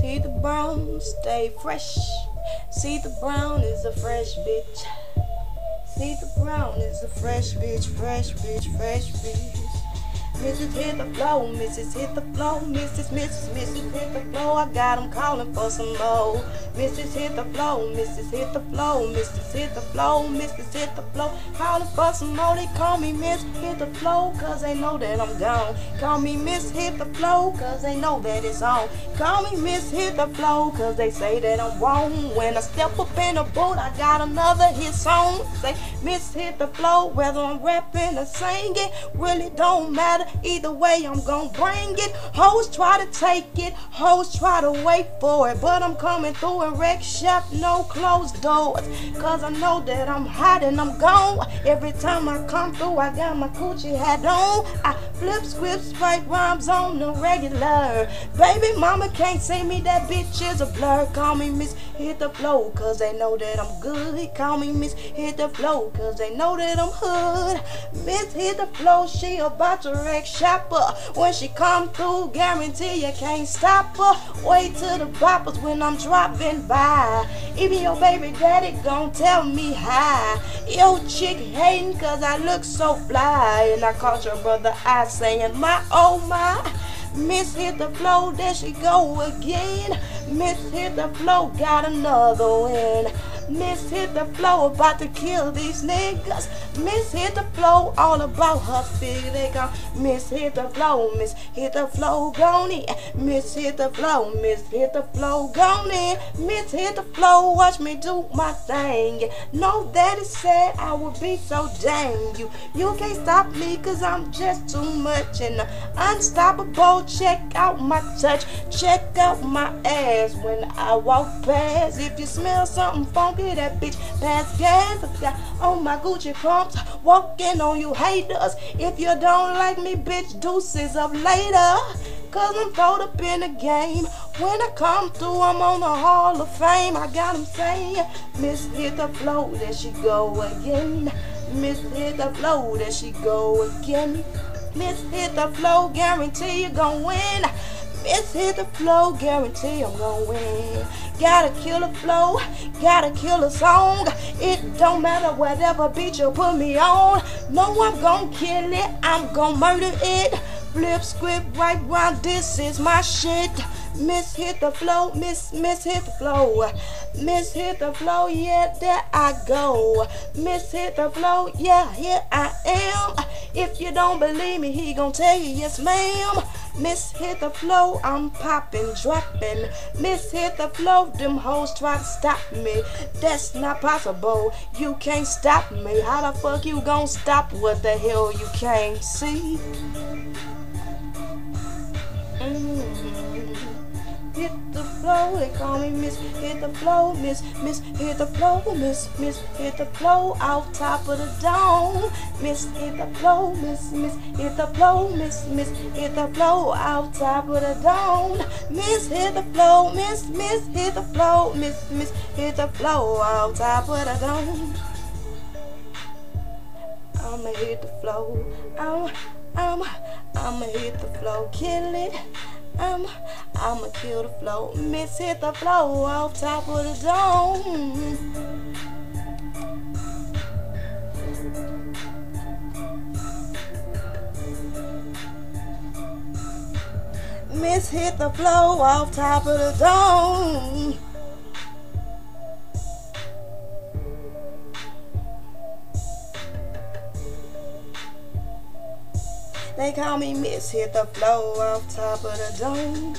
See the brown, stay fresh. See the brown is a fresh bitch. See the brown is a fresh bitch, fresh bitch, fresh bitch. Mrs. hit the flow, Mrs. hit the flow, Mrs. hit the flow. I got 'em calling for some more. Mrs. hit the flow, Mrs. hit the flow, Mrs. hit the flow, Mrs. hit the flow. Calling for some more. They call me Miss Hit the Flow, cause they know that I'm gone. Call me Miss Hit the Flow, cause they know that it's on. Call me Miss Hit the Flow, cause they say that I'm wrong. When I step up in the booth, I got another hit song. Say Miss Hit the Flow, whether I'm rapping or singing, really don't matter. Either way, I'm gon' bring it. Hoes try to take it, hoes try to wait for it, but I'm coming through and wreck shop, no closed doors. Cause I know that I'm hot and I'm gone. Every time I come through, I got my coochie hat on. I flip scripts, write rhymes on the regular. Baby mama can't see me, that bitch is a blur. Call me Miss Hit the Flow, cause they know that I'm good. Call me Miss Hit the Flow, cause they know that I'm hood. Miss Hit the Flow, she about to wreck shopper. When she come through, guarantee you can't stop her. Wait till the boppers when I'm dropping by. Even your baby daddy gon' tell me hi. Yo chick hating cause I look so fly. And I caught your brother eye saying my oh my. Miss Hit the Flow, there she go again. Miss Hit the Flow got another win. Miss Hit the Flow about to kill these niggas. Miss Hit the Flow all about her figure. They call Miss Hit the Flow, Miss Hit the Flow gone in. Miss Hit the Flow, Miss Hit the Flow gone in. Miss Hit the Flow, watch me do my thing. Know that it's sad, I would be so dang. You can't stop me cause I'm just too much and unstoppable. Check out my touch, check out my ass when I walk past. If you smell something funky, that bitch pass gas. I got on my Gucci pumps, walking on you haters. If you don't like me, bitch, deuces up later. Cause I'm throwed up in the game. When I come through, I'm on the Hall of Fame. I got 'em saying, Miss Hit the Flow, there she go again. Miss Hit the Flow, there she go again. Miss Hit the Flow, guarantee you gon' win. Miss Hit the Flow, guarantee I'm gon' win. Gotta kill a flow, gotta kill a song. It don't matter whatever beat you put me on. No, I'm gon' kill it, I'm gon' murder it. Flip script right round, this is my shit. Miss Hit the Flow, Miss Hit the Flow. Miss Hit the Flow, yeah, there I go. Miss Hit the Flow, yeah, here I am. If you don't believe me, he gon' tell you, yes ma'am. Miss Hit the Flow, I'm popping, dropping. Miss Hit the Flow, them hoes try to stop me. That's not possible, you can't stop me. How the fuck you gon' stop what the hell you can't see? Hit the flow, they call me Miss Hit the Flow, Miss Hit the Flow, Miss Hit the Flow, off top of the dome. Miss Hit the Flow, Miss Hit the Flow, Miss Hit the Flow, off top of the dome. Miss Hit the Flow, Miss Hit the Flow, Miss Hit the Flow, off top of the dome. I'ma hit the flow, I'ma hit the flow, kill it. I'ma kill the flow. Miss Hit the Flow off top of the dome. Miss Hit the Flow off top of the dome. They call me Miss Hit the Flow off top of the dome.